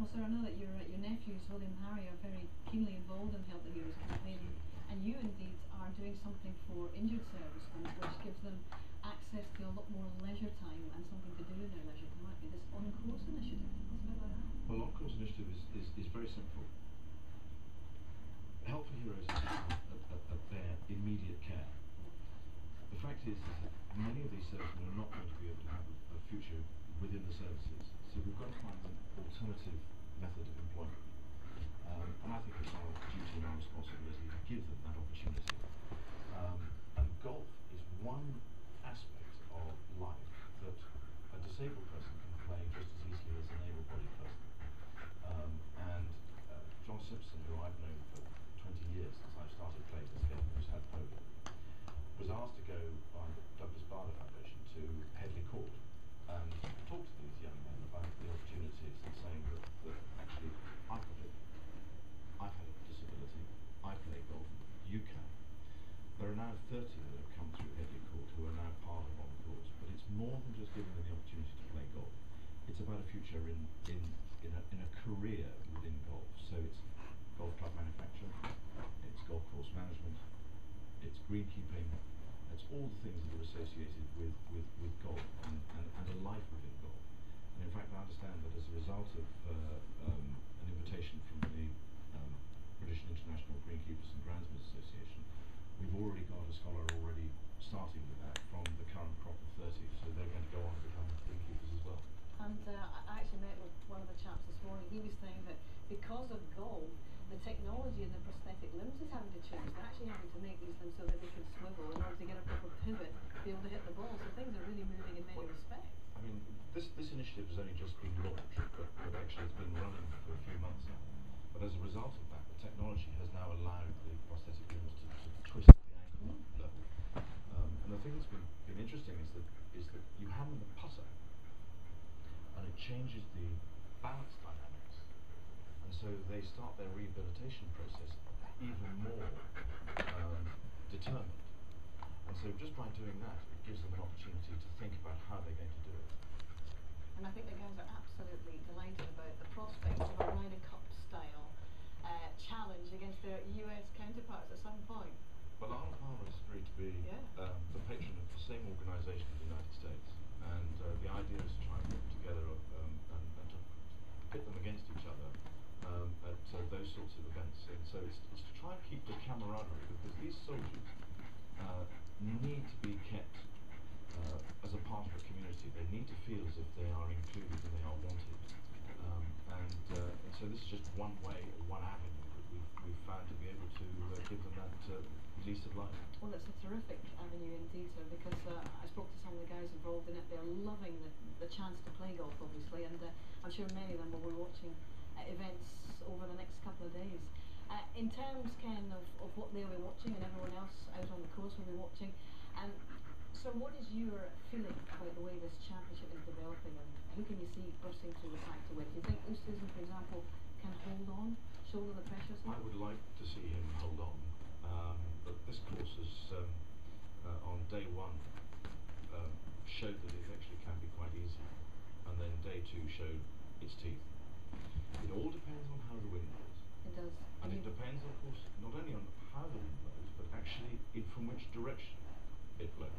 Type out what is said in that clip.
Well, sir, I know that your nephews, William and Harry, are very keenly involved in Help the Heroes campaign, and you indeed are doing something for injured servicemen, which gives them access to a lot more leisure time and something to do in their leisure time. Might be this on-course initiative. Tell us a bit about that. Well, on-course initiative is very simple. Help for Heroes is at their immediate care. The fact is that many of these servicemen are not going to be able to have a future within the services, so we've got to find an alternative method of employment. And I think it's our duty and our responsibility to give them that opportunity. And golf is one aspect of life that a disabled person can play just as easily as an able-bodied person. John Simpson, who I've known for 20 years since I started playing this game, who's had polio, was asked to go by the Douglas Bader Foundation to Headley Court and talk to these young men about the opportunities and saying that actually I've got it, I've had a disability, I play golf, you can. There are now 30 that have come through Headley Court who are now part of on-course, but it's more than just giving them the opportunity to play golf. It's about a future in a career within golf. So it's golf club manufacture, it's golf course management, it's greenkeeping, it's all the things that are associated with golf and a life within golf. And in fact, I understand that as a result of an invitation from the British International Greenkeepers and Groundsmen Association, we've already got a scholar starting with that from the current crop of 30, so they're going to go on to become greenkeepers as well. And I actually met with one of the chaps this morning. He was saying that because of golf, the technology in the prosthetic limbs is having to change. They're actually having to make these limbs so that they can swivel in order to get a proper pivot, be able to hit the ball. So things are really moving in many respects. I mean, this initiative has only just been launched, but actually it's been running for a few months now. But as a result of that, the technology has now allowed the prosthetic limbs to twist at the ankle level. And the thing that's been interesting is that you hammer the putter, and it changes the balance dynamics. And so they start their rehabilitation process even more determined. And so just by doing that, it gives them an opportunity to think about how they're going to do it. And I think the guys are absolutely delighted about the prospect of a Ryder Cup style challenge against their US counterparts at some point. Well, Arnold Palmer has agreed to be the patron of the same organisation in the United States, and the idea is to try and put them together and to pit them against each other at those sorts of events. And so it's to try and keep the camaraderie, because these soldiers need to be kept as a part of a community. They need to feel as if they are included and they are wanted. And so this is just one way, or one avenue that we've found to be able to give them that lease of life. Well, it's a terrific avenue indeed, sir, because I spoke to some of the guys involved in it. They're loving the chance to play golf, obviously, and I'm sure many of them will be watching events over the next couple of days. In terms, Ken, of what they'll be watching and everyone else out on the course will be watching, so what is your feeling about the way this championship is developing, and who can you see bursting through the pack to win? Do you think Oosthuizen, for example, can hold on, shoulder the pressure? I would like to see him hold on, but this course has, on day one, showed that it actually can be quite easy, and then day two showed its teeth. It all depends on how the wind blows. It does. And it depends, of course, not only on how the wind blows, but actually from which direction it blows.